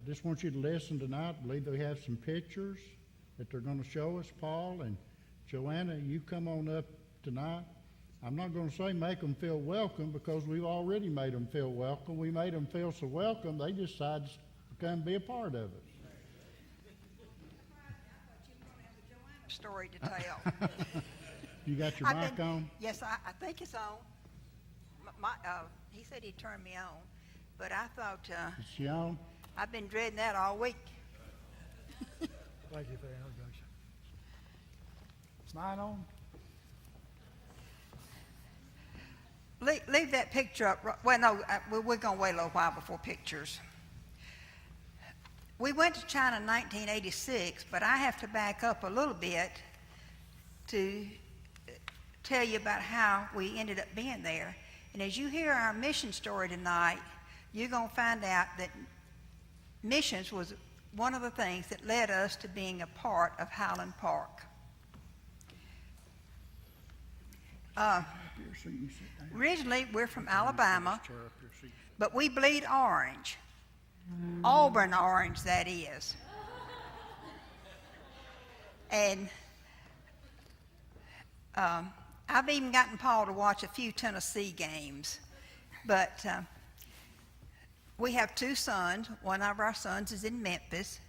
I just want you to listen tonight. I believe they have some pictures that they're going to show us, Paul. And Joanna, you come on up tonight. I'm not going to say make them feel welcome because we've already made them feel welcome. We made them feel so welcome, they decided to come be a part of it. Story to tell. You got your mic on? Yes, I think it's on. He said he'd turn me on, but I thought Is she on? I've been dreading that all week. Thank you for the introduction. Is mine on? Leave that picture up. Well, no, we're going to wait a little while before pictures. We went to China in 1986, but I have to back up a little bit to tell you about how we ended up being there. And as you hear our mission story tonight, you're going to find out that missions was one of the things that led us to being a part of Highland Park. Originally, we're from Alabama, but we bleed orange. Auburn orange, that is. And I've even gotten Paul to watch a few Tennessee games. But we have two sons. One of our sons is in Memphis,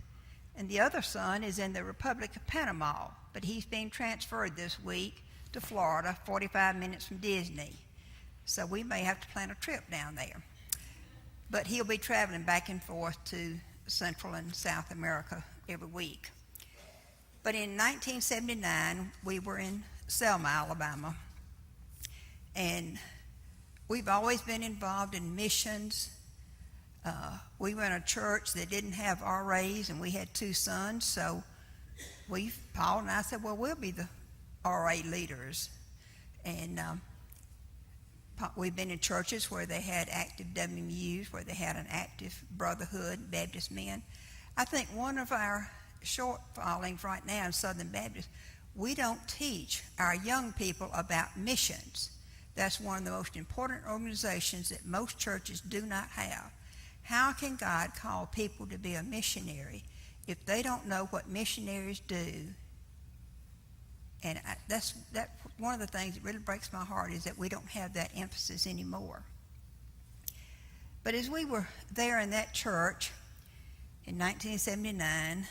and the other son is in the Republic of Panama. But he's being transferred this week to Florida, 45 minutes from Disney. So we may have to plan a trip down there. But he'll be traveling back and forth to Central and South America every week. But in 1979, we were in Selma, Alabama. And we've always been involved in missions. We were in a church that didn't have RAs, and we had two sons. So Paul and I said, well, we'll be the RA leaders. And we've been in churches where they had active WMUs, where they had an active brotherhood, Baptist men. I think one of our shortfallings right now in Southern Baptist, we don't teach our young people about missions. That's one of the most important organizations that most churches do not have. How can God call people to be a missionary if they don't know what missionaries do? And that's one of the things that really breaks my heart is that we don't have that emphasis anymore. But as we were there in that church in 1979,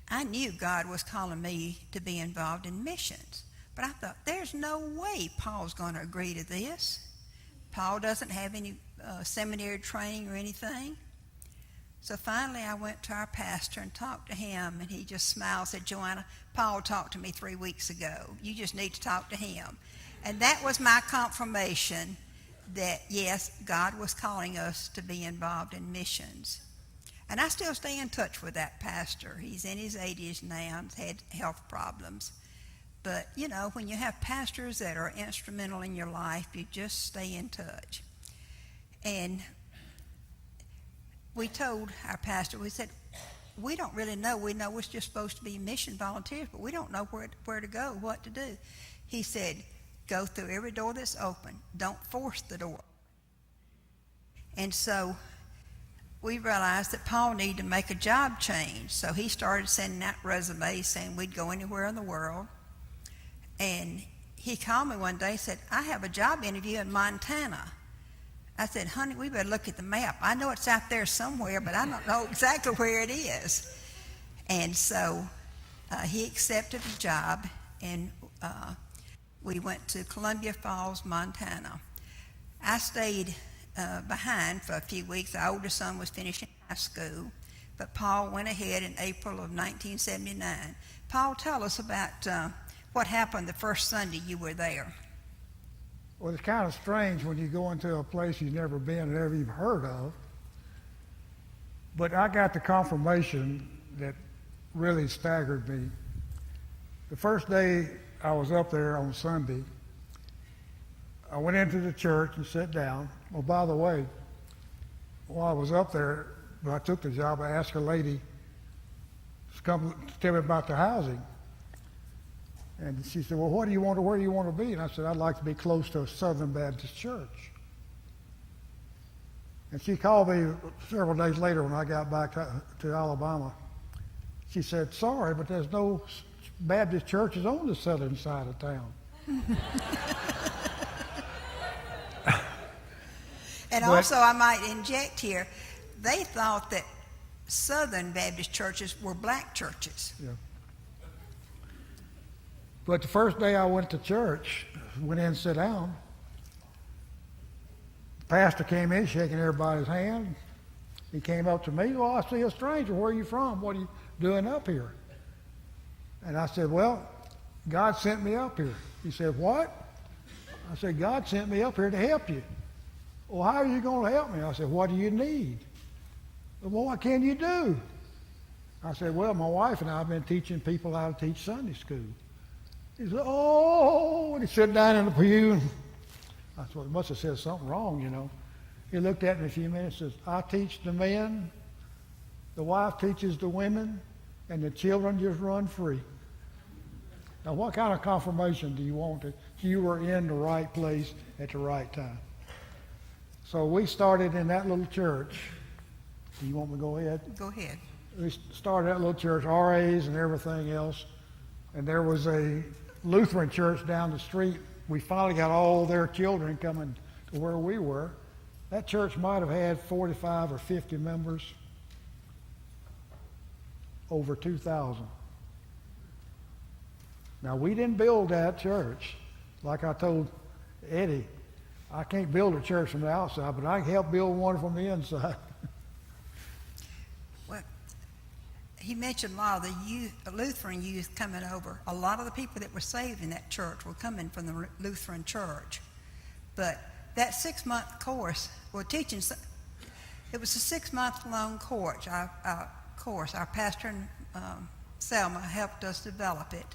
I knew God was calling me to be involved in missions. But I thought, there's no way Paul's going to agree to this. Paul doesn't have any seminary training or anything. So finally I went to our pastor and talked to him, and he just smiled and said, Joanna, Paul talked to me 3 weeks ago. You just need to talk to him. And that was my confirmation that, yes, God was calling us to be involved in missions. And I still stay in touch with that pastor. He's in his 80s now and had health problems. But, you know, when you have pastors that are instrumental in your life, you just stay in touch. And we told our pastor, we said, we don't really know. We know we're just supposed to be mission volunteers, but we don't know where to go, what to do. He said, go through every door that's open. Don't force the door. And so we realized that Paul needed to make a job change. So he started sending out resumes saying we'd go anywhere in the world. And he called me one day and said, I have a job interview in Montana. I said, honey, we better look at the map. I know it's out there somewhere, but I don't know exactly where it is. And so he accepted the job, and we went to Columbia Falls, Montana. I stayed behind for a few weeks. Our oldest son was finishing high school, but Paul went ahead in April of 1979. Paul, tell us about what happened the first Sunday you were there. Well, it's kind of strange when you go into a place you've never been and never even heard of. But I got the confirmation that really staggered me. The first day I was up there on Sunday, I went into the church and sat down. Well, by the way, while I was up there, when I took the job, I asked a lady to come tell me about the housing. And she said, well, where do you want to be? And I said, I'd like to be close to a Southern Baptist church. And she called me several days later when I got back to Alabama. She said, sorry, but there's no Baptist churches on the southern side of town. And also, I might inject here, they thought that Southern Baptist churches were black churches. Yeah. But the first day I went to church, went in and sat down, the pastor came in shaking everybody's hand. He came up to me, oh, I see a stranger. Where are you from? What are you doing up here? And I said, well, God sent me up here. He said, what? I said, God sent me up here to help you. Well, how are you going to help me? I said, what do you need? Well, what can you do? I said, well, my wife and I have been teaching people how to teach Sunday school. He said, oh, and he sat down in the pew. I thought, he must have said something wrong, you know. He looked at me a few minutes and says, I teach the men, the wife teaches the women, and the children just run free. Now, what kind of confirmation do you want that you were in the right place at the right time? So we started in that little church. Do you want me to go ahead? Go ahead. We started that little church, RAs and everything else. And there was a Lutheran church down the street. We finally got all their children coming to where we were. That church might have had 45 or 50 members. Over 2,000. Now, we didn't build that church. Like I told Eddie, I can't build a church from the outside, but I can help build one from the inside. Well, he mentioned a lot of the Lutheran youth coming over. A lot of the people that were saved in that church were coming from the Lutheran church. But that 6-month course, it was a 6-month-long course. Our pastor, Selma, helped us develop it.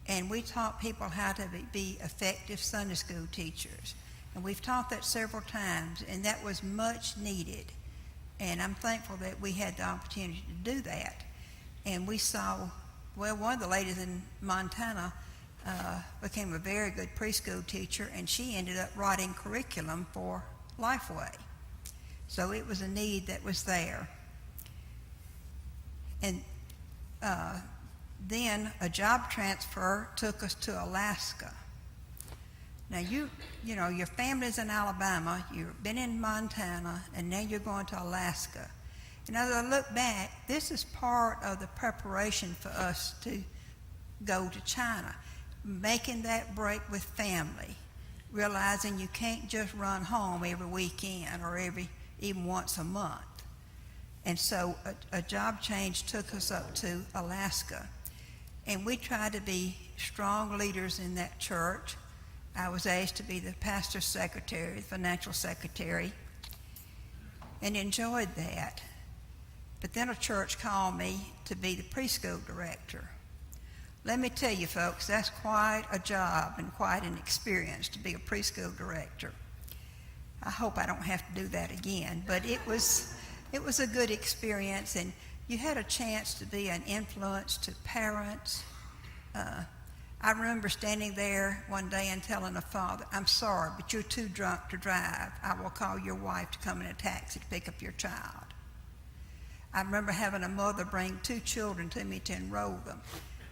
And we taught people how to be effective Sunday school teachers. And we've taught that several times, and that was much needed. And I'm thankful that we had the opportunity to do that. And we saw, well, one of the ladies in Montana became a very good preschool teacher, and she ended up writing curriculum for Lifeway. So it was a need that was there. And then a job transfer took us to Alaska. Now, you know, your family's in Alabama, you've been in Montana, and now you're going to Alaska. And as I look back, this is part of the preparation for us to go to China, making that break with family, realizing you can't just run home every weekend or even once a month. And so a job change took us up to Alaska. And we tried to be strong leaders in that church. I was asked to be the pastor's secretary, the financial secretary, and enjoyed that. But then a church called me to be the preschool director. Let me tell you, folks, that's quite a job and quite an experience to be a preschool director. I hope I don't have to do that again, but it was a good experience, and you had a chance to be an influence to parents. I remember standing there one day and telling a father, I'm sorry, but you're too drunk to drive. I will call your wife to come in a taxi to pick up your child. I remember having a mother bring 2 children to me to enroll them.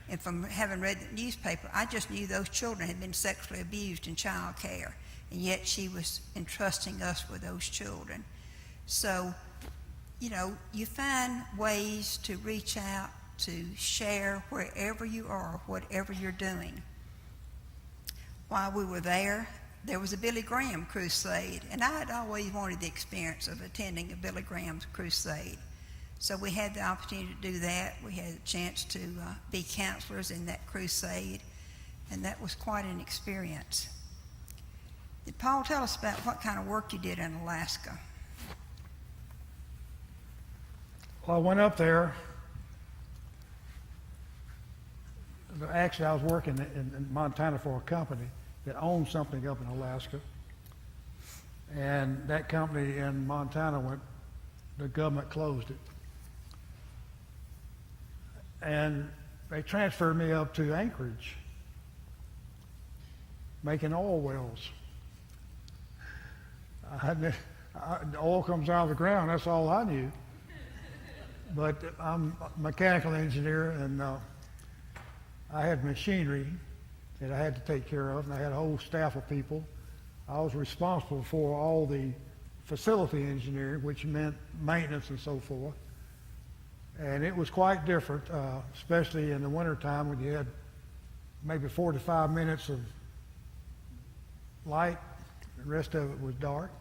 And from having read the newspaper, I just knew those children had been sexually abused in child care. And yet she was entrusting us with those children. So, you know, you find ways to reach out, to share wherever you are, whatever you're doing. While we were there was a Billy Graham crusade, and I had always wanted the experience of attending a Billy Graham crusade. So we had the opportunity to do that. We had a chance to be counselors in that crusade, and that was quite an experience. Did Paul tell us about what kind of work you did in Alaska? Well, I went up there. Actually, I was working in Montana for a company that owned something up in Alaska. And that company in Montana the government closed it. And they transferred me up to Anchorage, making oil wells. I The oil comes out of the ground. That's all I knew. But I'm a mechanical engineer, and I had machinery that I had to take care of, and I had a whole staff of people. I was responsible for all the facility engineering, which meant maintenance and so forth. And it was quite different, especially in the wintertime when you had maybe 45 minutes of light, the rest of it was dark.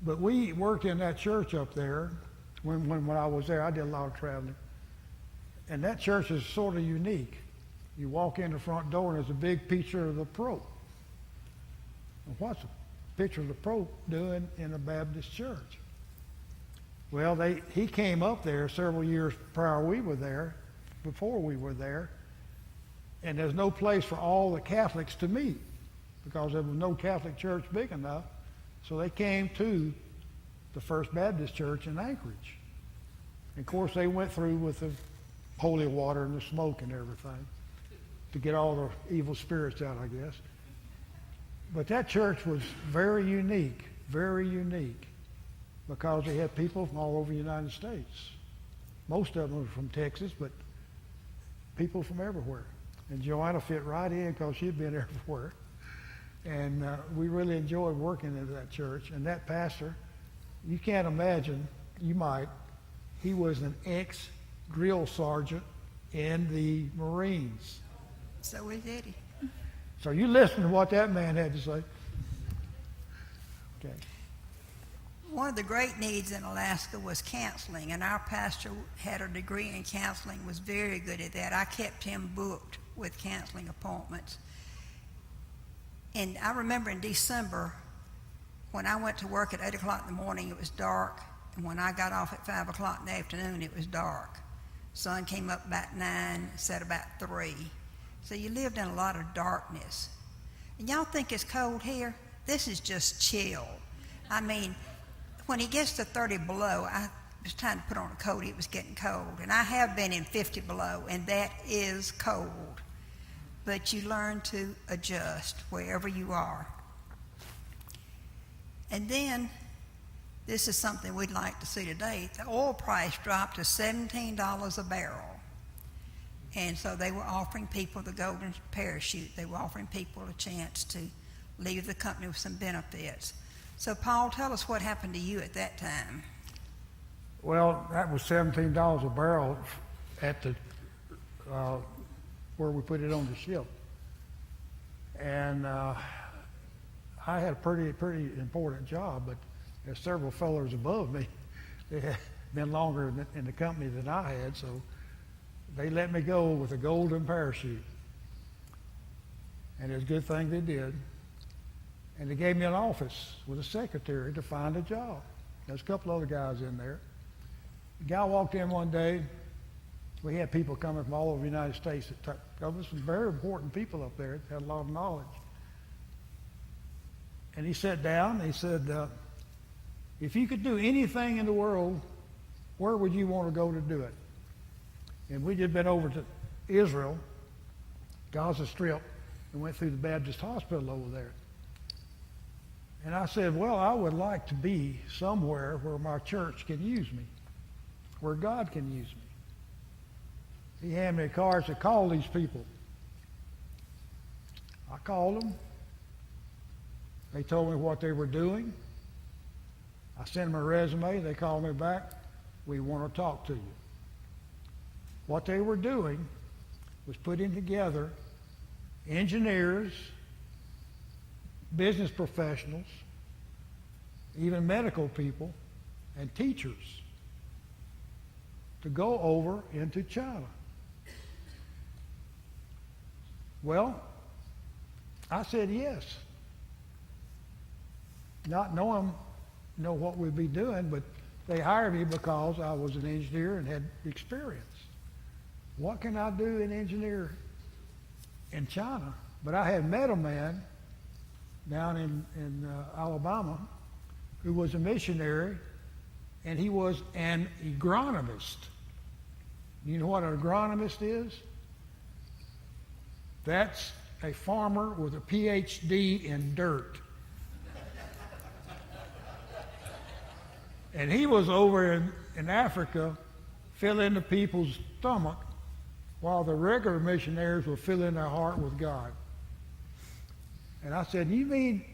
But we worked in that church up there. When I was there, I did a lot of traveling. And that church is sort of unique. You walk in the front door and there's a big picture of the Pope. And what's the picture of the Pope doing in a Baptist church? Well, he came up there several years prior before we were there, and there's no place for all the Catholics to meet because there was no Catholic church big enough. So they came to the First Baptist Church in Anchorage. And of course, they went through with the holy water and the smoke and everything to get all the evil spirits out, I guess. But that church was very unique, because they had people from all over the United States. Most of them were from Texas, but people from everywhere. And Joanna fit right in because she'd been everywhere. And we really enjoyed working at that church. And that pastor, you can't imagine, you might, he was an ex-drill sergeant in the Marines. So is Eddie. So you listen to what that man had to say. Okay. One of the great needs in Alaska was counseling, and our pastor had a degree in counseling, was very good at that. I kept him booked with counseling appointments. And I remember in December, when I went to work at 8 o'clock in the morning, it was dark, and when I got off at 5 o'clock in the afternoon, it was dark. Sun came up about 9, set about 3. So you lived in a lot of darkness. And y'all think it's cold here? This is just chill. I mean, when it gets to 30 below, I was trying to put on a coat, it was getting cold. And I have been in 50 below, and that is cold. But you learn to adjust wherever you are. And then, this is something we'd like to see today. The oil price dropped to $17 a barrel. And so they were offering people the golden parachute. They were offering people a chance to leave the company with some benefits. So, Paul, tell us what happened to you at that time. Well, that was $17 a barrel at the where we put it on the ship. And I had a pretty important job, but there's several fellows above me. They had been longer in the company than I had, so they let me go with a golden parachute. And it's a good thing they did. And they gave me an office with a secretary to find a job. There's a couple other guys in there. The guy walked in one day. We had people coming from all over the United States. There were some very important people up there that had a lot of knowledge. And he sat down and he said, if you could do anything in the world, where would you want to go to do it? And we just been over to Israel, Gaza Strip, and went through the Baptist hospital over there. And I said, well, I would like to be somewhere where my church can use me, where God can use me. He handed me a card and said, call these people. I called them. They told me what they were doing. I sent them a resume. They called me back. We want to talk to you. What they were doing was putting together engineers, business professionals, even medical people, and teachers to go over into China. Well, I said yes. Not knowing what we'd be doing, but they hired me because I was an engineer and had experience. What can I do in engineer in China? But I had met a man down in Alabama who was a missionary, and he was an agronomist. You know what an agronomist is? That's a farmer with a PhD in dirt. And he was over in Africa filling the people's stomach while the regular missionaries were filling their heart with God. And I said, you mean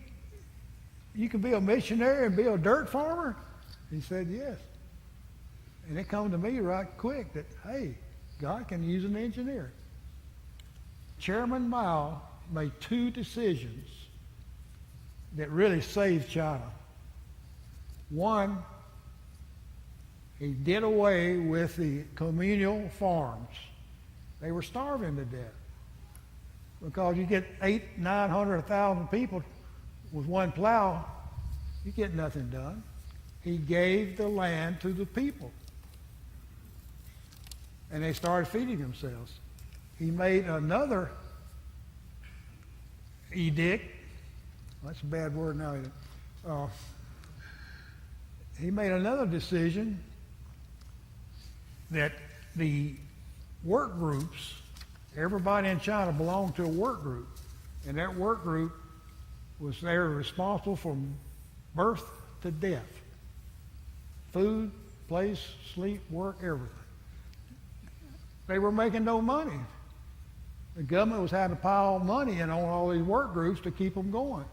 you can be a missionary and be a dirt farmer? He said, yes. And it come to me right quick that, hey, God can use an engineer. Chairman Mao made 2 decisions that really saved China. One, he did away with the communal farms. They were starving to death because you get 800, 900, 1,000 people with one plow, you get nothing done. He gave the land to the people, and they started feeding themselves. He made another edict. That's a bad word now, isn't it? He made another decision that the work groups, everybody in China belonged to a work group, and that work group was there responsible from birth to death. Food, place, sleep, work, everything. They were making no money. The government was having to pile money in on all these work groups to keep them going.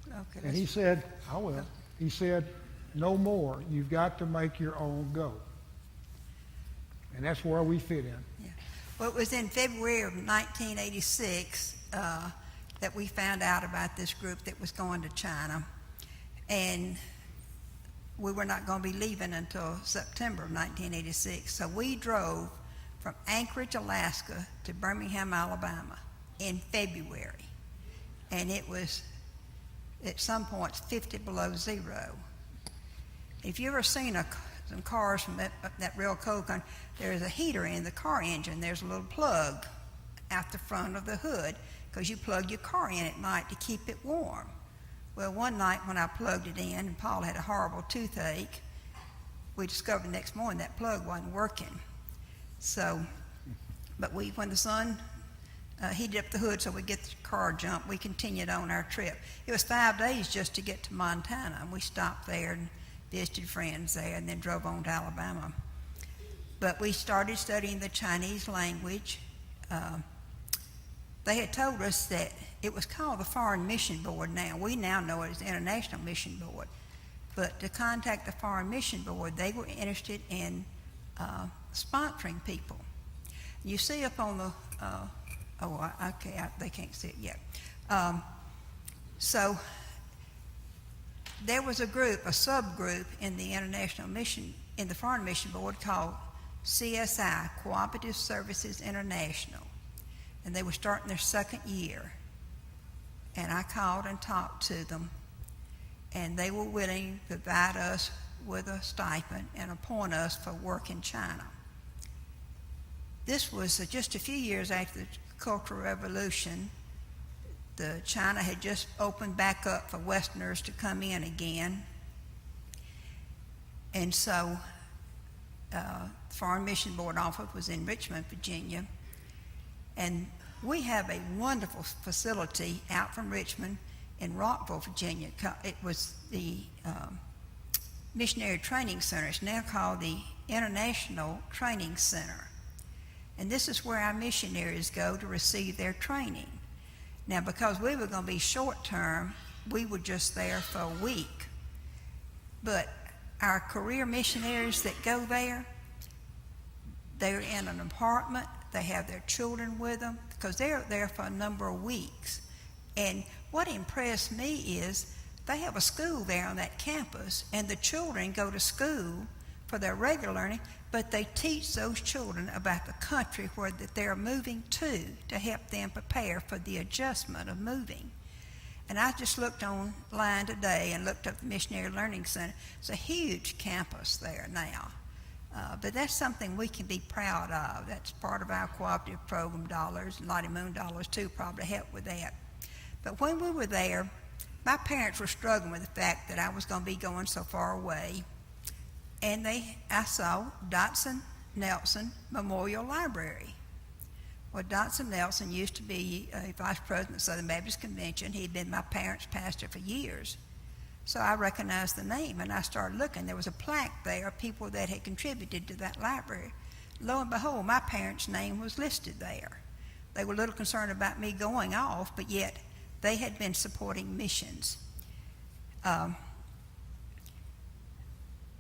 Okay, And he said, I will. He said, no more. You've got to make your own go. And that's where we fit in. yeah. Well, it was in February of 1986 that we found out about this group that was going to China. And we were not going to be leaving until September of 1986. So we drove from Anchorage, Alaska to Birmingham, Alabama in February. And it was, at some points, 50 below zero. If you've ever seen some cars from that real cold country, there's a heater in the car engine. There's a little plug out the front of the hood because you plug your car in at night to keep it warm. Well, one night when I plugged it in and Paul had a horrible toothache, we discovered the next morning that plug wasn't working. So, but when the sun heated up the hood so we get the car jump, we continued on our trip. It was 5 days just to get to Montana, and we stopped there and visited friends there and then drove on to Alabama. But we started studying the Chinese language. They had told us that it was called the Foreign Mission Board now. We now know it as the International Mission Board. But to contact the Foreign Mission Board, they were interested in sponsoring people. You see up on the, they can't see it yet. So there was a group, a subgroup in the International Mission, in the Foreign Mission Board called CSI, Cooperative Services International. And they were starting their 2nd year. And I called and talked to them, and they were willing to provide us with a stipend and appoint us for work in China. This was just a few years after the Cultural Revolution. China had just opened back up for Westerners to come in again. And so the Foreign Mission Board office was in Richmond, Virginia. And we have a wonderful facility out from Richmond in Rockville, Virginia. It was the Missionary Training Center. It's now called the International Training Center. And this is where our missionaries go to receive their training. Now, because we were going to be short-term, we were just there for a week. But our career missionaries that go there, they're in an apartment. They have their children with them because they're there for a number of weeks. And what impressed me is they have a school there on that campus, and the children go to school for their regular learning, but they teach those children about the country where that they're moving to help them prepare for the adjustment of moving. And I just looked online today and looked up the Missionary Learning Center. It's a huge campus there now. But that's something we can be proud of. That's part of our cooperative program dollars, and Lottie Moon dollars too probably helped with that. But when we were there, my parents were struggling with the fact that I was going to be going so far away. And I saw Dotson Nelson Memorial Library. Well, Dotson Nelson used to be a vice president of the Southern Baptist Convention. He'd been my parents' pastor for years. So I recognized the name, and I started looking. There was a plaque there of people that had contributed to that library. Lo and behold, my parents' name was listed there. They were a little concerned about me going off, but yet they had been supporting missions.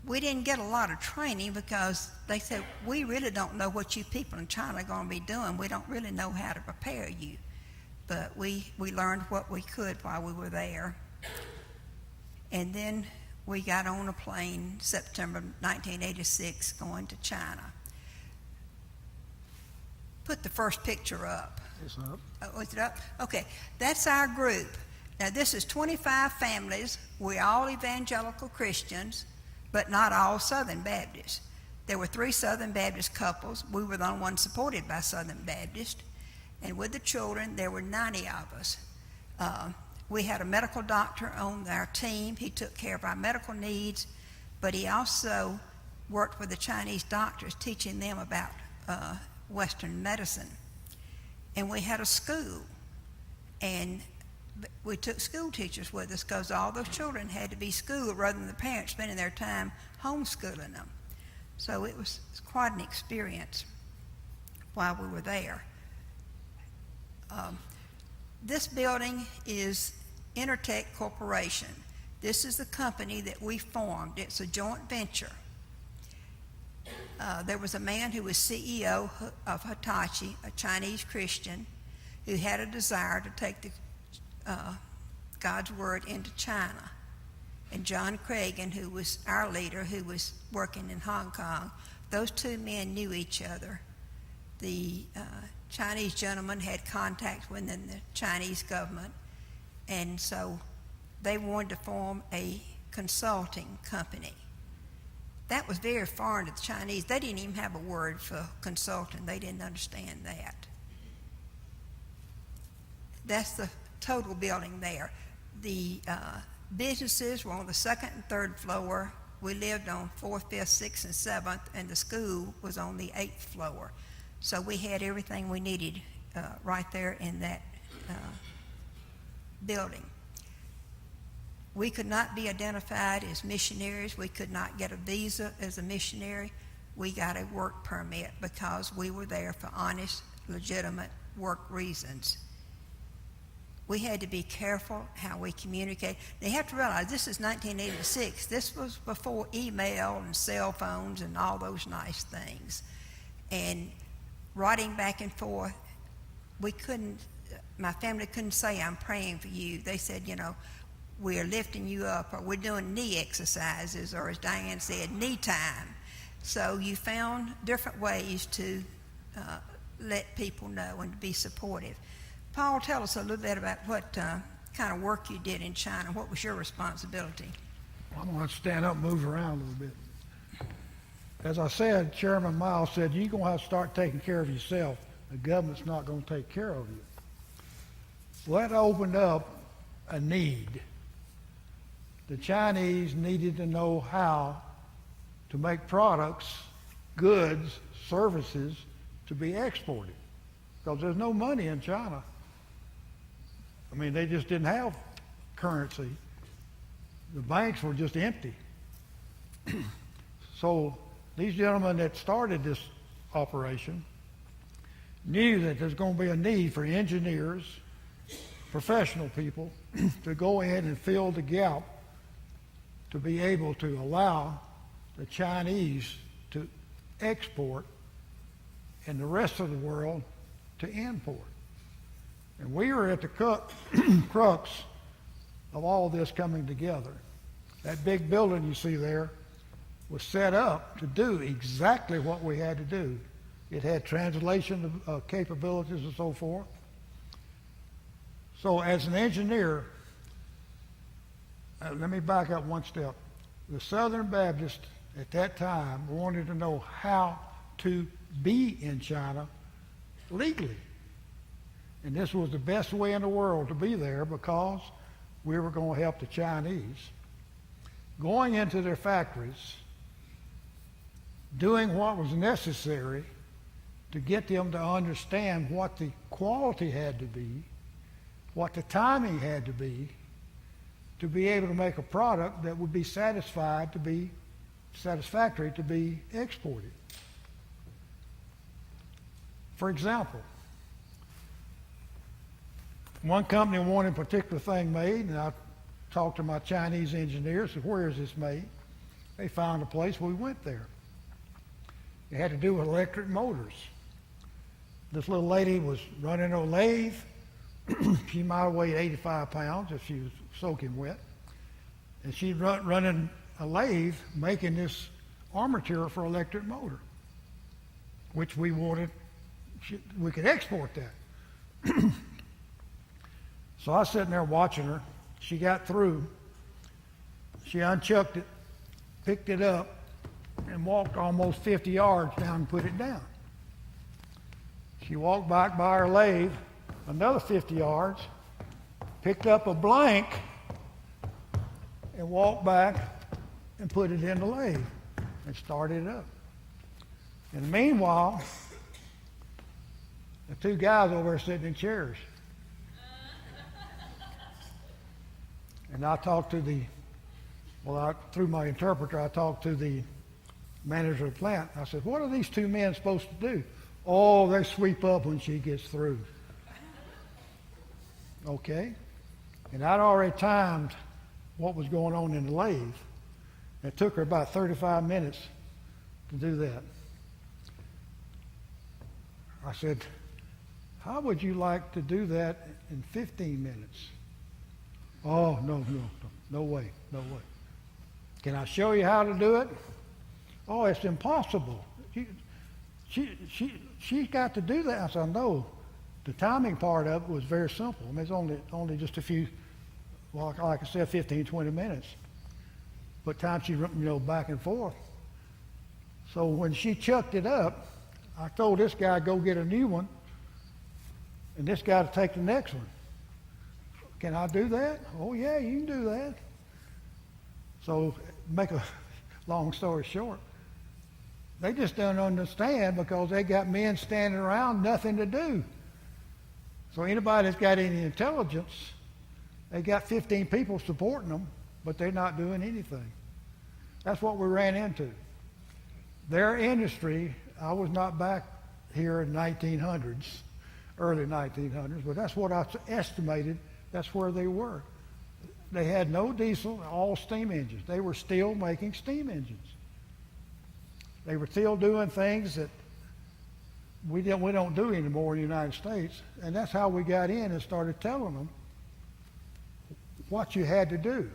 We didn't get a lot of training because they said, we really don't know what you people in China are going to be doing. We don't really know how to prepare you. But we learned what we could while we were there. And then we got on a plane September 1986 going to China. Put the first picture up. It's up. Oh, is it up? Okay, that's our group. Now this is 25 families. We're all evangelical Christians, but not all Southern Baptists. There were 3 Southern Baptist couples. We were the only ones supported by Southern Baptist. And with the children, there were 90 of us. We had a medical doctor on our team. He took care of our medical needs, but he also worked with the Chinese doctors, teaching them about Western medicine. And we had a school, and we took school teachers with us because all those children had to be schooled rather than the parents spending their time homeschooling them. So it was quite an experience while we were there. This building is Intertech Corporation. This is the company that we formed. It's a joint venture. There was a man who was CEO of Hitachi, a Chinese Christian, who had a desire to take God's Word into China. And John Cragen, who was our leader, who was working in Hong Kong, those 2 men knew each other. The Chinese gentleman had contacts within the Chinese government, and so they wanted to form a consulting company. That was very foreign to the Chinese. They didn't even have a word for consulting. They didn't understand that. That's the total building there. The businesses were on the 2nd and 3rd floor. We lived on 4th, 5th, 6th, and 7th, and the school was on the 8th floor. So we had everything we needed right there in that building. We could not be identified as missionaries. We could not get a visa as a missionary. We got a work permit because we were there for honest, legitimate work reasons. We had to be careful how we communicate. Now you have to realize this is 1986. This was before email and cell phones and all those nice things. And writing back and forth, my family couldn't say, I'm praying for you. They said, we're lifting you up, or we're doing knee exercises, or as Diane said, knee time. So you found different ways to let people know and to be supportive. Paul, tell us a little bit about what kind of work you did in China. What was your responsibility? I'm going to stand up and move around a little bit. As I said, Chairman Miles said, you're going to have to start taking care of yourself. The government's not going to take care of you. Well, that opened up a need. The Chinese needed to know how to make products, goods, services to be exported, because there's no money in China. I mean, they just didn't have currency. The banks were just empty. So these gentlemen that started this operation knew that there's going to be a need for engineers, professional people, to go in and fill the gap to be able to allow the Chinese to export and the rest of the world to import. And we were at the crux of all this coming together. That big building you see there was set up to do exactly what we had to do. It had translation capabilities and so forth. So as an engineer, let me back up one step. The Southern Baptists at that time wanted to know how to be in China legally. And this was the best way in the world to be there because we were going to help the Chinese. Going into their factories, doing what was necessary to get them to understand what the quality had to be, what the timing had to be, to be able to make a product that would be satisfactory to be exported. For example, one company wanted a particular thing made, and I talked to my Chinese engineers, said, where is this made? They found a place, we went there. It had to do with electric motors. This little lady was running a lathe. She might have weighed 85 pounds if she was soaking wet. And she's running a lathe making this armature for electric motor, which we wanted, we could export that. So I was sitting there watching her. She got through. She unchucked it, picked it up, and walked almost 50 yards down and put it down. She walked back by her lathe, another 50 yards, picked up a blank, and walked back and put it in the lathe and started it up. And meanwhile, the two guys over there sitting in chairs. And I talked to through my interpreter, I talked to the manager of the plant. I said, what are these two men supposed to do? Oh, they sweep up when she gets through. Okay? And I'd already timed what was going on in the lathe. It took her about 35 minutes to do that. I said, how would you like to do that in 15 minutes? Oh, no way. Can I show you how to do it? Oh, it's impossible. She's got to do that. I said, no. The timing part of it was very simple. I mean, it's only just a few, well, like I said, 15, 20 minutes. But time she, back and forth. So when she chucked it up, I told this guy, go get a new one, and this guy to take the next one. Can I do that? Oh, yeah, you can do that. So make a long story short, they just don't understand because they got men standing around, nothing to do. So anybody that's got any intelligence, they got 15 people supporting them, but they're not doing anything. That's what we ran into. Their industry, I was not back here in 1900s, early 1900s, but that's what I estimated. That's where they were. They had no diesel, all steam engines. They were still making steam engines. They were still doing things that we don't do anymore in the United States. And that's how we got in and started telling them what you had to do.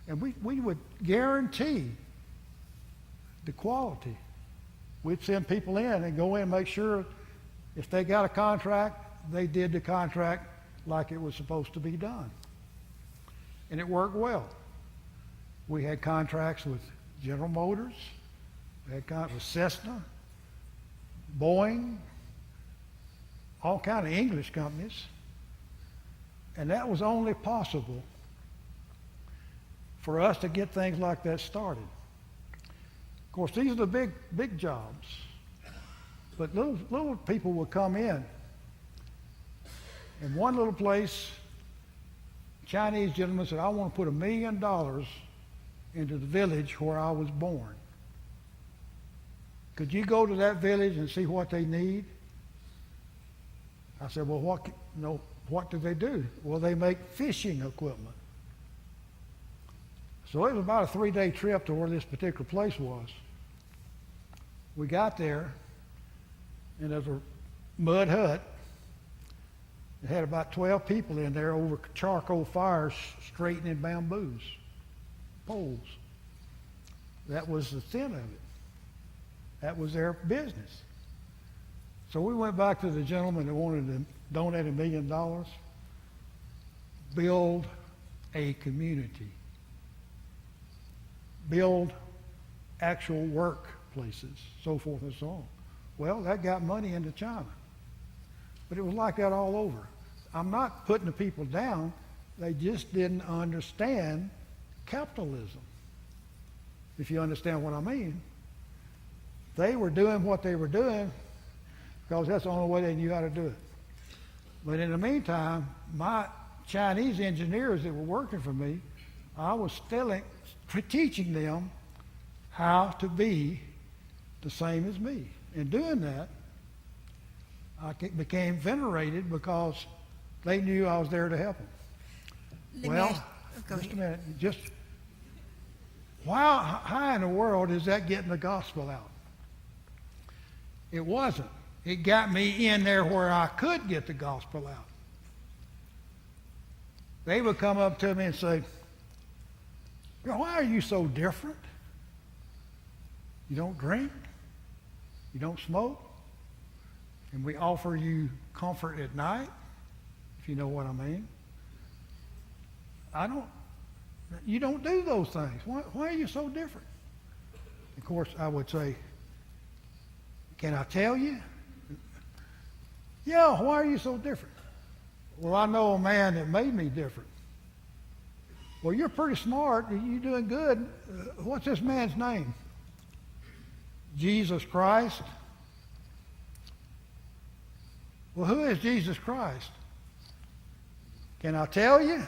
And we would guarantee the quality. We'd send people in and go in and make sure if they got a contract, they did the contract like it was supposed to be done. And it worked well. We had contracts with General Motors, we had contracts with Cessna, Boeing, all kind of English companies. And that was only possible for us to get things like that started. Of course, these are the big jobs. But little people would come in. In one little place, Chinese gentleman said, I want to put $1 million into the village where I was born. Could you go to that village and see what they need? I said, well, what do they do? Well, they make fishing equipment. So it was about a 3-day trip to where this particular place was. We got there, and there's a mud hut. It had about 12 people in there over charcoal fires straightening bamboos, poles. That was the thin of it. That was their business. So we went back to the gentleman that wanted to donate $1 million, build a community, build actual workplaces, so forth and so on. Well, that got money into China. But it was like that all over. I'm not putting the people down. They just didn't understand capitalism, if you understand what I mean. They were doing what they were doing because that's the only way they knew how to do it. But in the meantime, my Chinese engineers that were working for me I was teaching them how to be the same as me. In doing that, I became venerated because they knew I was there to help them. Go Just a ahead. minute. Just how in the world is that getting the gospel out? It wasn't. It got me in there where I could get the gospel out. They would come up to me and say, why are you so different? You don't drink? You don't smoke? And we offer you comfort at night, if you know what I mean. You don't do those things. Why are you so different? Of course, I would say, can I tell you? Yeah, why are you so different? Well, I know a man that made me different. Well, you're pretty smart. You're doing good. What's this man's name? Jesus Christ. Well, who is Jesus Christ? Can I tell you?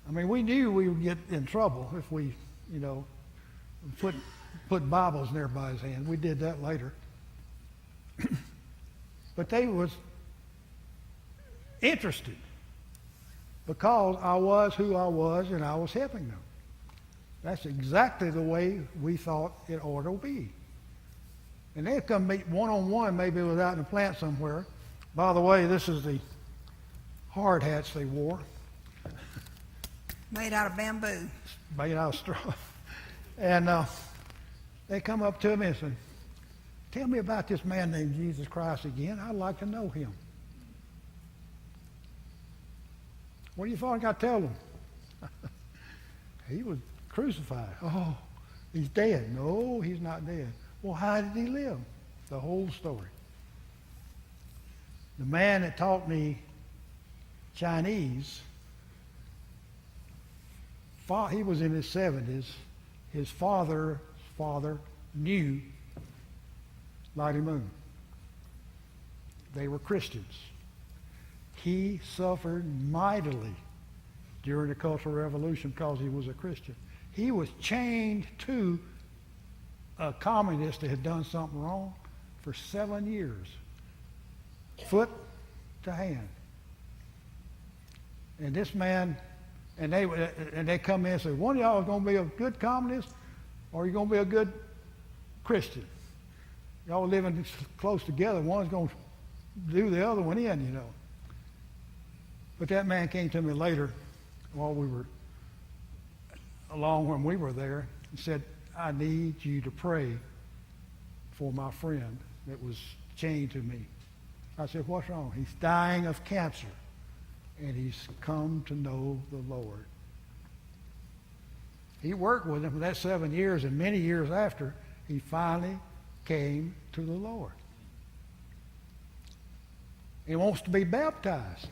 I mean, we knew we would get in trouble if we, put Bibles in everybody's hand. We did that later. But they was interested because I was who I was and I was helping them. That's exactly the way we thought it ought to be. And they'd come meet one-on-one, maybe without in a plant somewhere. By the way, this is the hard hats they wore. Made out of bamboo. Made out of straw. And they come up to me and say, tell me about this man named Jesus Christ again. I'd like to know him. What do you think I tell them? He was crucified. Oh, he's dead. No, he's not dead. Well, how did he live? The whole story. The man that taught me Chinese, he was in his 70s. His father knew Lottie Moon. They were Christians. He suffered mightily during the Cultural Revolution because he was a Christian. He was chained to a communist that had done something wrong for 7 years, foot to hand. And this man, and they come in and say, one of y'all is going to be a good communist, or you're going to be a good Christian. Y'all living close together. One's going to do the other one in, But that man came to me later while we were along when we were there and said, I need you to pray for my friend that was chained to me. I said, what's wrong? He's dying of cancer, and he's come to know the Lord. He worked with him for that 7 years, and many years after, he finally came to the Lord. He wants to be baptized.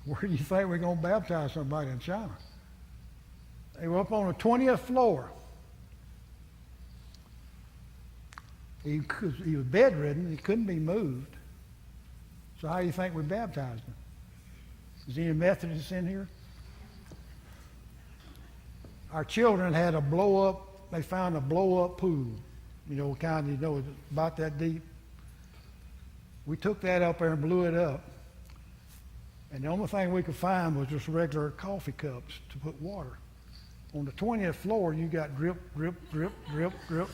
Where do you think we're going to baptize somebody in China? They were up on the 20th floor. He was bedridden. He couldn't be moved. So how do you think we baptized him? Is any Methodists in here? Our children had a blow-up. They found a blow-up pool. It's about that deep. We took that up there and blew it up. And the only thing we could find was just regular coffee cups to put water. On the 20th floor, you got drip, drip, drip, drip, drip.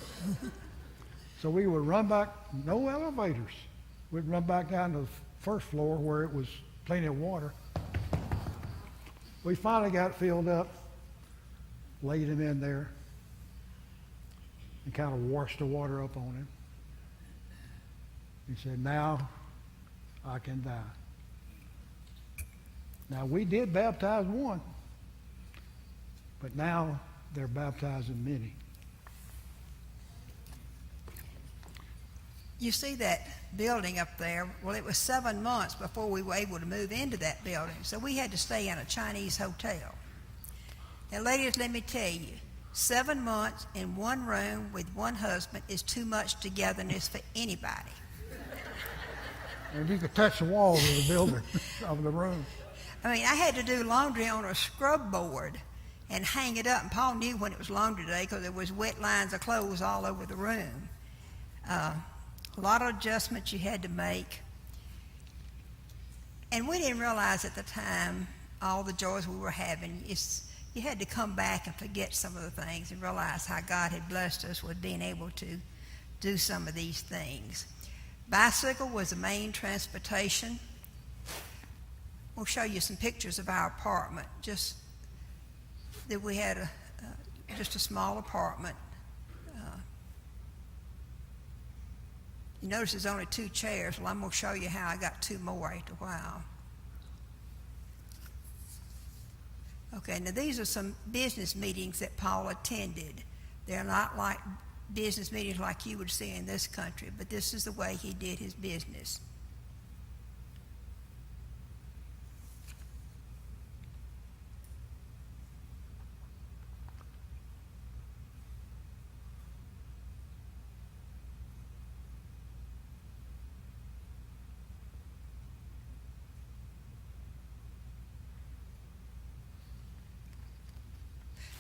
So we would run back, no elevators. We'd run back down to the first floor where it was plenty of water. We finally got it filled up, laid him in there, and kind of washed the water up on him. He said, now I can die. Now, we did baptize one, but now they're baptizing many. You see that building up there? Well, it was 7 months before we were able to move into that building, so we had to stay in a Chinese hotel. Now, ladies, let me tell you, 7 months in one room with one husband is too much togetherness for anybody. And you could touch the walls of the building, of the room. I mean, I had to do laundry on a scrub board and hang it up. And Paul knew when it was laundry day because there was wet lines of clothes all over the room. A lot of adjustments you had to make. And we didn't realize at the time all the joys we were having. You had to come back and forget some of the things and realize how God had blessed us with being able to do some of these things. Bicycle was the main transportation. We'll show you some pictures of our apartment. Just that we had just a small apartment. You notice there's only 2 chairs. Well, I'm going to show you how I got 2 more after a while. Okay, now these are some business meetings that Paul attended. They're not like business meetings like you would see in this country, but this is the way he did his business.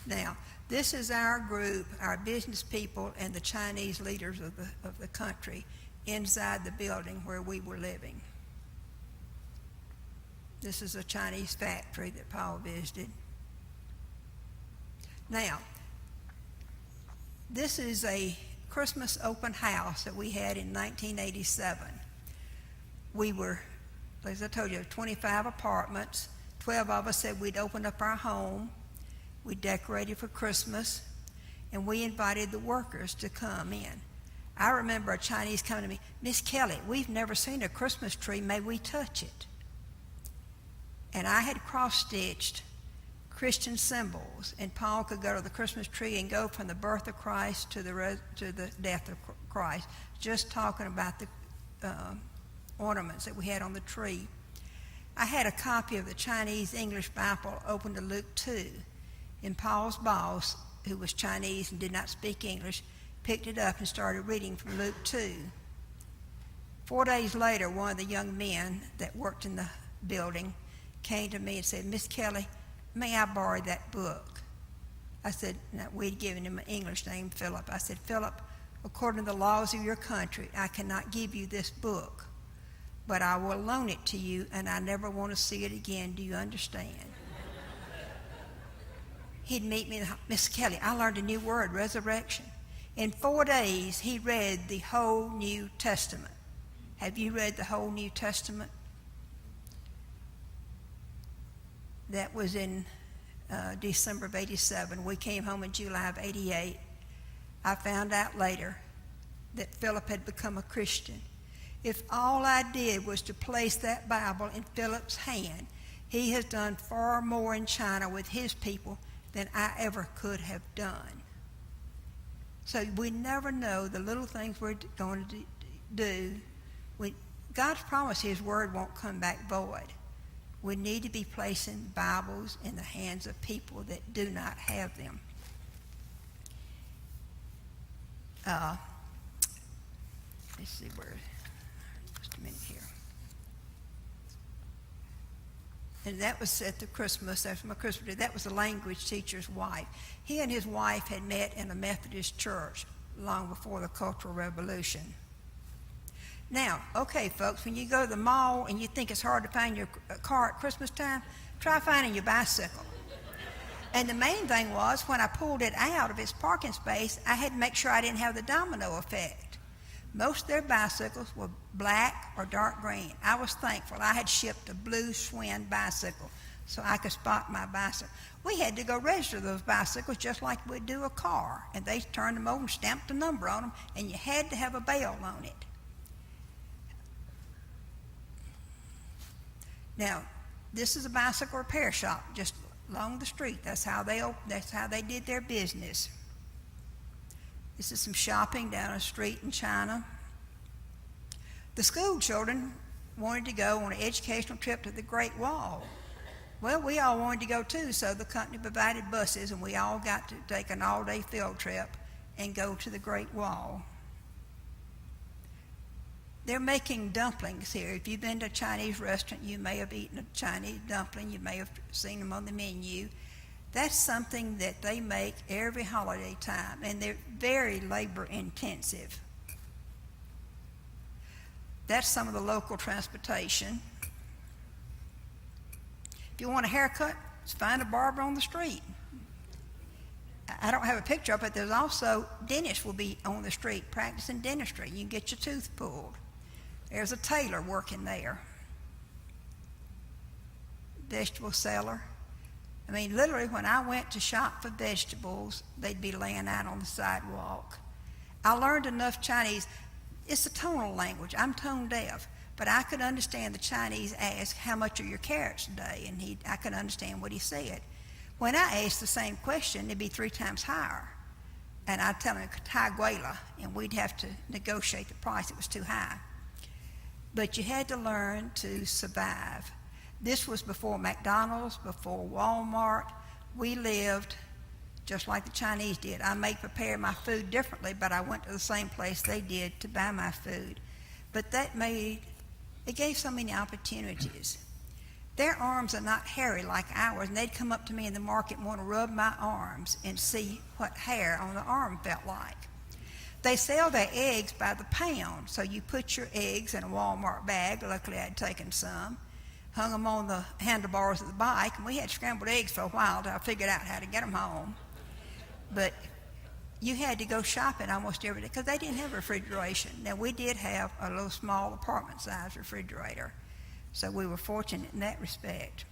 Now, this is our group, our business people and the Chinese leaders of the country inside the building where we were living. This is a Chinese factory that Paul visited. Now, this is a Christmas open house that we had in 1987. We were, as I told you, 25 apartments. 12 of us said we'd open up our home. We decorated for Christmas, and we invited the workers to come in. I remember a Chinese coming to me, "Miss Kelly, we've never seen a Christmas tree. May we touch it?" And I had cross-stitched Christian symbols, and Paul could go to the Christmas tree and go from the birth of Christ to the death of Christ, just talking about the ornaments that we had on the tree. I had a copy of the Chinese English Bible open to Luke 2. And Paul's boss, who was Chinese and did not speak English, picked it up and started reading from Luke 2. 4 days later, one of the young men that worked in the building came to me and said, "Miss Kelly, may I borrow that book?" I said, no, we'd given him an English name, Philip. I said, "Philip, according to the laws of your country, I cannot give you this book, but I will loan it to you, and I never want to see it again. Do you understand?" He'd meet me, "Miss Kelly, I learned a new word, resurrection." In 4 days, he read the whole New Testament. Have you read the whole New Testament? That was in December of 87. We came home in July of 88. I found out later that Philip had become a Christian. If all I did was to place that Bible in Philip's hand, he has done far more in China with his people than I ever could have done. So we never know the little things we're going to do. God's promise, his word won't come back void. We need to be placing Bibles in the hands of people that do not have them. Let's see where, just a minute here. And that was at the Christmas, after my Christmas day. That was the language teacher's wife. He and his wife had met in a Methodist church long before the Cultural Revolution. Now, okay, folks, when you go to the mall and you think it's hard to find your car at Christmas time, try finding your bicycle. And the main thing was, when I pulled it out of its parking space, I had to make sure I didn't have the domino effect. Most of their bicycles were black or dark green. I was thankful I had shipped a blue Schwinn bicycle so I could spot my bicycle. We had to go register those bicycles just like we'd do a car. And they turned them over and stamped a number on them, and you had to have a bell on it. Now, this is a bicycle repair shop just along the street. That's how they did their business. This is some shopping down a street in China. The school children wanted to go on an educational trip to the Great Wall. Well, we all wanted to go too, so the company provided buses, and we all got to take an all-day field trip and go to the Great Wall. They're making dumplings here. If you've been to a Chinese restaurant, you may have eaten a Chinese dumpling. You may have seen them on the menu. That's something that they make every holiday time, and they're very labor intensive. That's some of the local transportation. If you want a haircut, just find a barber on the street. I don't have a picture of it, but there's also dentists will be on the street practicing dentistry. You can get your tooth pulled. There's a tailor working there. Vegetable seller. I mean, literally, when I went to shop for vegetables, they'd be laying out on the sidewalk. I learned enough Chinese. It's a tonal language. I'm tone deaf, but I could understand the Chinese ask, "How much are your carrots today?" And I could understand what he said. When I asked the same question, it'd be 3 times higher. And I'd tell him, "Tai guela," and we'd have to negotiate the price. It was too high. But you had to learn to survive. This was before McDonald's, before Walmart. We lived just like the Chinese did. I may prepare my food differently, but I went to the same place they did to buy my food. But it gave so many opportunities. Their arms are not hairy like ours, and they'd come up to me in the market and want to rub my arms and see what hair on the arm felt like. They sell their eggs by the pound, so you put your eggs in a Walmart bag. Luckily, I'd taken some, hung them on the handlebars of the bike, and we had scrambled eggs for a while till I figured out how to get them home. But you had to go shopping almost every day because they didn't have refrigeration. Now, we did have a little small apartment-sized refrigerator, so we were fortunate in that respect.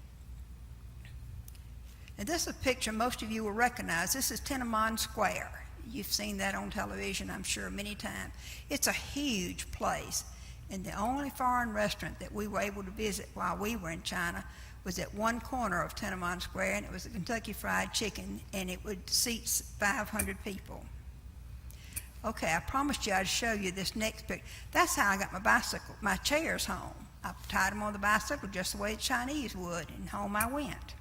And this is a picture most of you will recognize. This is Tiananmen Square. You've seen that on television, I'm sure, many times. It's a huge place, and the only foreign restaurant that we were able to visit while we were in China was at one corner of Tiananmen Square, and it was a Kentucky Fried Chicken, and it would seat 500 people. Okay, I promised you I'd show you this next picture. That's how I got my chairs home. I tied them on the bicycle just the way the Chinese would, and home I went.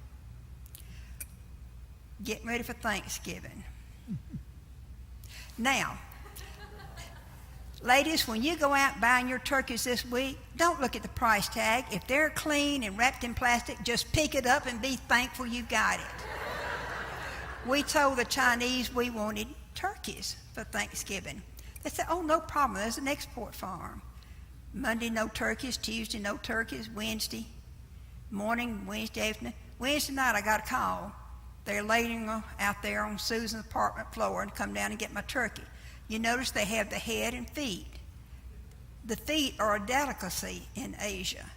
Getting ready for Thanksgiving. Now, ladies, when you go out buying your turkeys this week, don't look at the price tag. If they're clean and wrapped in plastic, just pick it up and be thankful you got it. We told the Chinese we wanted turkeys for Thanksgiving. They said, "Oh, no problem. There's an export farm." Monday, no turkeys. Tuesday, no turkeys. Wednesday morning, Wednesday afternoon. Wednesday night, I got a call. They're laying out there on Susan's apartment floor and come down and get my turkey. You notice they have the head and feet. The feet are a delicacy in Asia.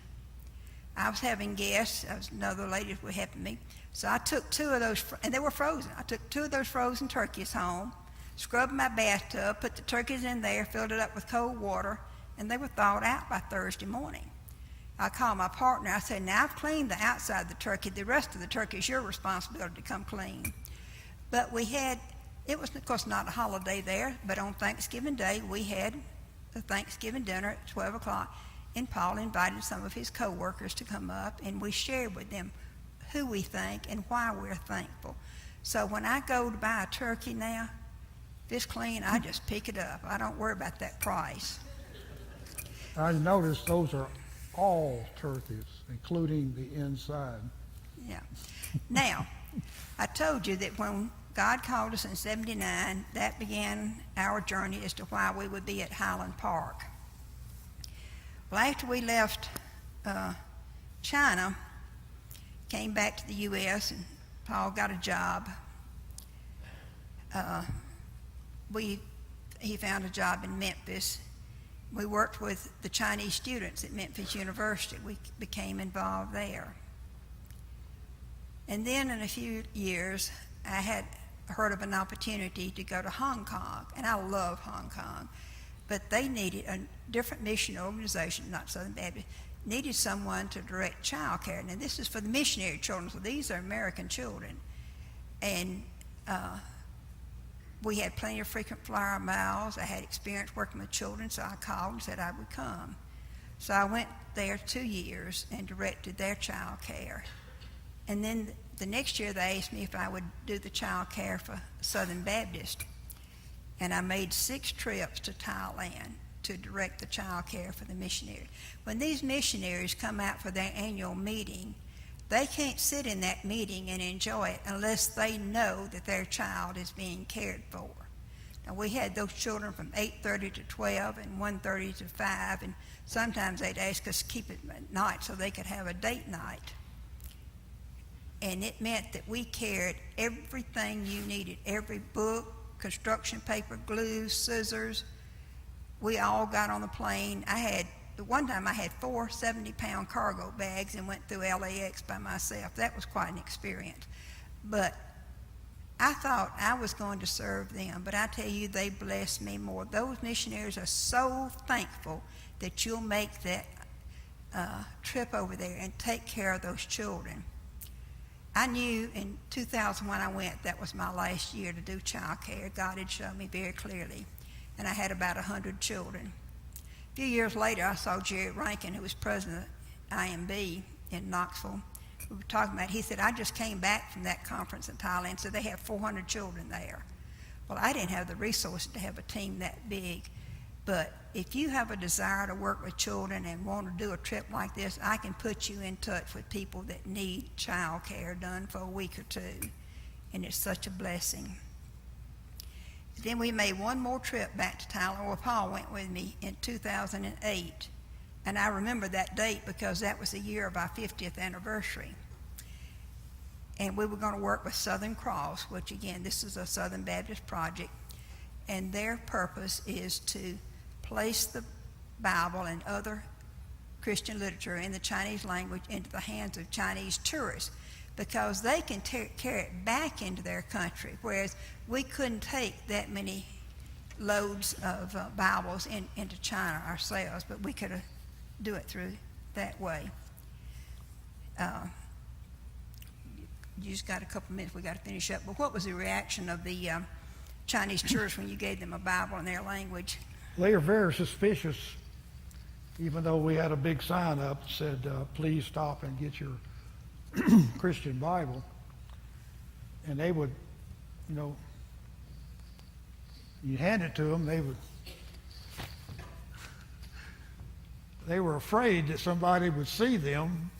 I was having guests. Another lady was helping me. So I took 2 of those, and they were frozen. I took 2 of those frozen turkeys home, scrubbed my bathtub, put the turkeys in there, filled it up with cold water, and they were thawed out by Thursday morning. I called my partner. I said, "Now I've cleaned the outside of the turkey. The rest of the turkey is your responsibility to come clean." But it was, of course, not a holiday there, but on Thanksgiving Day, we had the Thanksgiving dinner at 12 o'clock, and Paul invited some of his co-workers to come up, and we shared with them who we thank and why we're thankful. So when I go to buy a turkey now, if it's clean, I just pick it up. I don't worry about that price. I noticed those are all turkeys, including the inside. Yeah. Now, I told you that when God called us in 79, that began our journey as to why we would be at Highland Park. Well, after we left China, came back to the U.S., and Paul got a job. He found a job in Memphis. We worked with the Chinese students at Memphis University. We became involved there. And then in a few years, I had heard of an opportunity to go to Hong Kong, and I love Hong Kong, but they needed a different mission organization, not Southern Baptist, needed someone to direct child care. Now, this is for the missionary children, so these are American children. And we had plenty of frequent flyer miles. I had experience working with children, so I called and said I would come. So I went there 2 years and directed their child care. And then the next year they asked me if I would do the child care for Southern Baptist. And I made 6 trips to Thailand to direct the child care for the missionary. When these missionaries come out for their annual meeting, they can't sit in that meeting and enjoy it unless they know that their child is being cared for. Now, we had those children from 8:30 to 12 and 1:30 to 5, and sometimes they'd ask us to keep it at night so they could have a date night. And it meant that we carried everything you needed, every book, construction paper, glue, scissors. We all got on the plane. One time I had 4 70-pound cargo bags and went through LAX by myself. That was quite an experience. But I thought I was going to serve them, but I tell you, they blessed me more. Those missionaries are so thankful that you'll make that trip over there and take care of those children. I knew in 2000 when I went, that was my last year to do child care. God had shown me very clearly. And I had about 100 children. A few years later, I saw Jerry Rankin, who was president of IMB in Knoxville. We were talking about, he said, I just came back from that conference in Thailand, so they have 400 children there. Well, I didn't have the resources to have a team that big. But if you have a desire to work with children and want to do a trip like this, I can put you in touch with people that need child care done for a week or two. And it's such a blessing. Then we made one more trip back to Thailand where Paul went with me in 2008. And I remember that date because that was the year of our 50th anniversary. And we were going to work with Southern Cross, which again, this is a Southern Baptist project. And their purpose is to place the Bible and other Christian literature in the Chinese language into the hands of Chinese tourists because they can carry it back into their country, whereas we couldn't take that many loads of Bibles into China ourselves, but we could do it through that way. You just got a couple minutes, we got to finish up. But what was the reaction of the Chinese tourists when you gave them a Bible in their language? They are very suspicious, even though we had a big sign up that said, please stop and get your Christian Bible. And they would, you hand it to them, they were afraid that somebody would see them,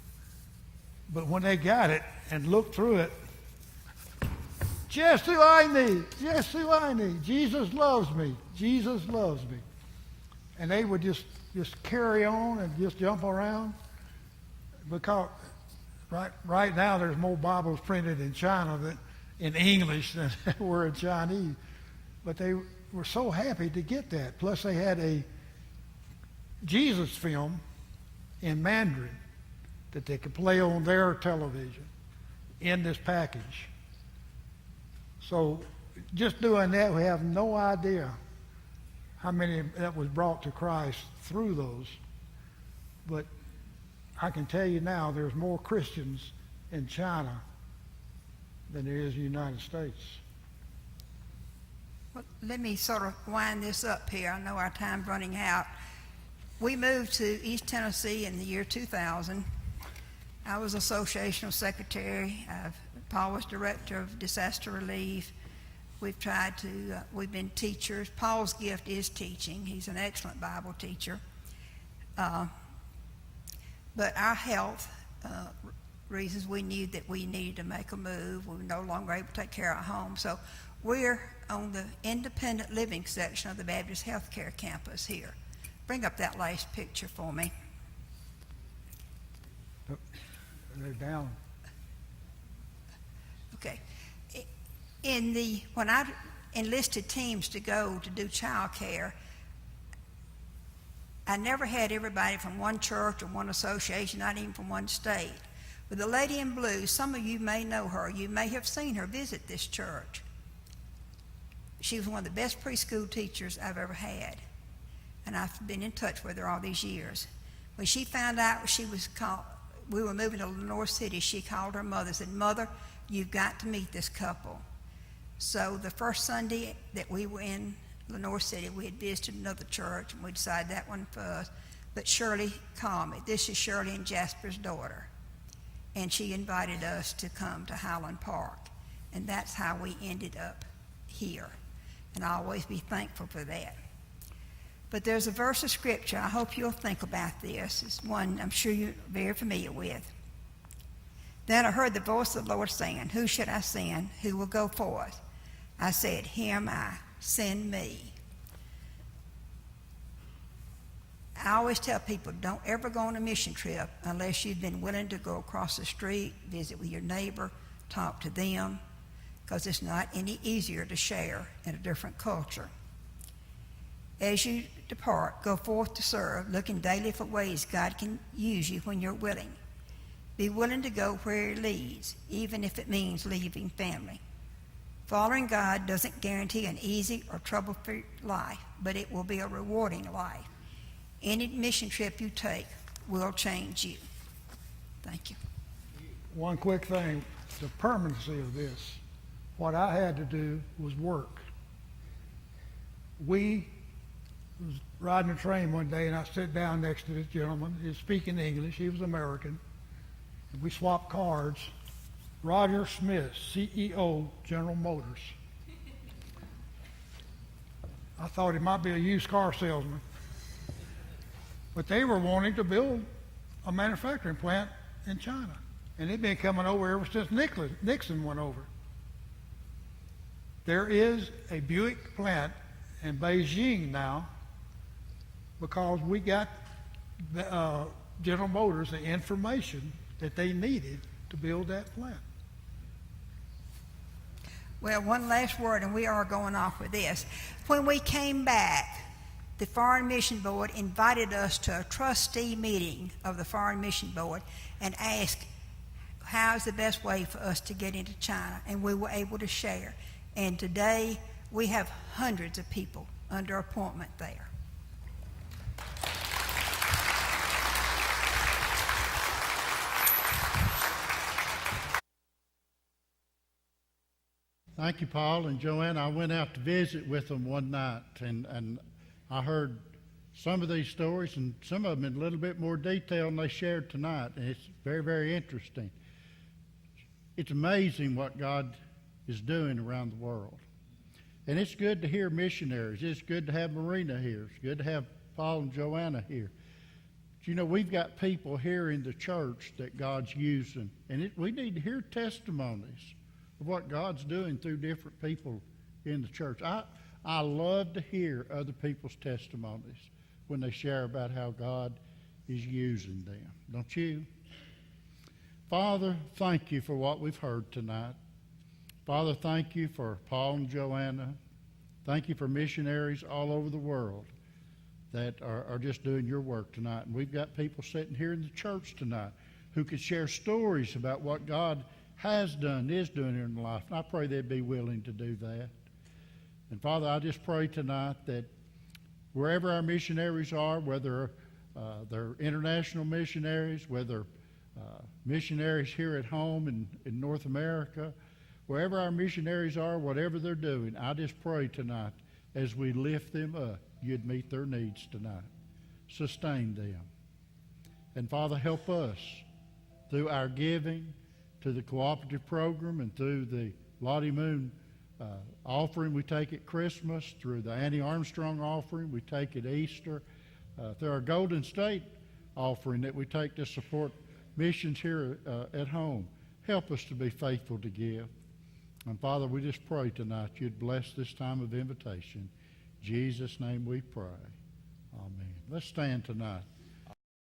but when they got it and looked through it, just who I need, just who I need. Jesus loves me. Jesus loves me. And they would just carry on and just jump around because right now there's more Bibles printed in China than in English than were in Chinese. But they were so happy to get that. Plus they had a Jesus film in Mandarin that they could play on their television in this package. So just doing that, we have no idea how many that was brought to Christ through those. But I can tell you now, there's more Christians in China than there is in the United States. Well, let me sort of wind this up here. I know our time's running out. We moved to East Tennessee in the year 2000. I was associational secretary. Paul was director of disaster relief. We've been teachers. Paul's gift is teaching. He's an excellent Bible teacher. But our health reasons, we knew that we needed to make a move. We were no longer able to take care of our home. So we're on the independent living section of the Baptist Healthcare Campus here. Bring up that last picture for me. They're down. Okay. When I enlisted teams to go to do child care, I never had everybody from one church or one association, not even from one state. But the lady in blue, some of you may know her. You may have seen her visit this church. She was one of the best preschool teachers I've ever had. And I've been in touch with her all these years. When she found out we were moving to Lenore City, she called her mother and said, "Mother, you've got to meet this couple." So the first Sunday that we were in Lenore City, we had visited another church, and we decided that one for us. But Shirley called me. This is Shirley and Jasper's daughter. And she invited us to come to Highland Park. And that's how we ended up here. And I'll always be thankful for that. But there's a verse of Scripture, I hope you'll think about this. It's one I'm sure you're very familiar with. Then I heard the voice of the Lord saying, Who should I send? Who will go forth? I said, Here am I, send me. I always tell people, don't ever go on a mission trip unless you've been willing to go across the street, visit with your neighbor, talk to them, because it's not any easier to share in a different culture. As you depart, go forth to serve, looking daily for ways God can use you when you're willing. Be willing to go where He leads, even if it means leaving family. Following God doesn't guarantee an easy or trouble-free life, but it will be a rewarding life. Any mission trip you take will change you. Thank you. One quick thing, the permanency of this. What I had to do was work. We was riding a train one day, and I sat down next to this gentleman. He was speaking English. He was American. And we swapped cards. Roger Smith, CEO, General Motors. I thought he might be a used car salesman. But they were wanting to build a manufacturing plant in China. And they've been coming over ever since Nixon went over. There is a Buick plant in Beijing now because we got General Motors the information that they needed to build that plant. Well, one last word, and we are going off with this. When we came back, the Foreign Mission Board invited us to a trustee meeting of the Foreign Mission Board and asked, how's the best way for us to get into China? And we were able to share. And today, we have hundreds of people under appointment there. Thank you, Paul and Joanne. I went out to visit with them one night, and I heard some of these stories, and some of them in a little bit more detail than they shared tonight, and it's very, very interesting. It's amazing what God is doing around the world. And it's good to hear missionaries. It's good to have Marina here. It's good to have Paul and Joanna here. But, you know, we've got people here in the church that God's using, and we need to hear testimonies of what God's doing through different people in the church. I love to hear other people's testimonies when they share about how God is using them. Don't you? Father, thank you for what we've heard tonight. Father, thank you for Paul and Joanna. Thank you for missionaries all over the world that are just doing your work tonight. And we've got people sitting here in the church tonight who could share stories about what God has done, is doing in their life. And I pray they'd be willing to do that. And Father, I just pray tonight that wherever our missionaries are, whether they're international missionaries, whether missionaries here at home in North America, wherever our missionaries are, whatever they're doing, I just pray tonight as we lift them up, you'd meet their needs tonight. Sustain them. And Father, help us through our giving to the cooperative program and through the Lottie Moon offering we take at Christmas, through the Annie Armstrong offering we take at Easter, through our Golden State offering that we take to support missions here at home. Help us to be faithful to give. And Father, we just pray tonight you'd bless this time of invitation. In Jesus' name we pray. Amen. Let's stand tonight.